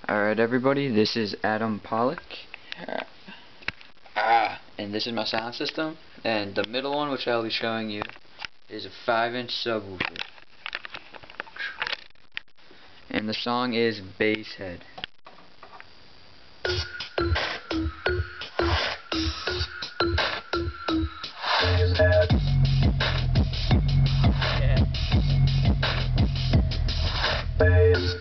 Alright everybody, this is Adam Pollack. And this is my sound system. And the middle one, which I'll be showing you, is a 5-inch subwoofer. And the song is Basshead. Bass.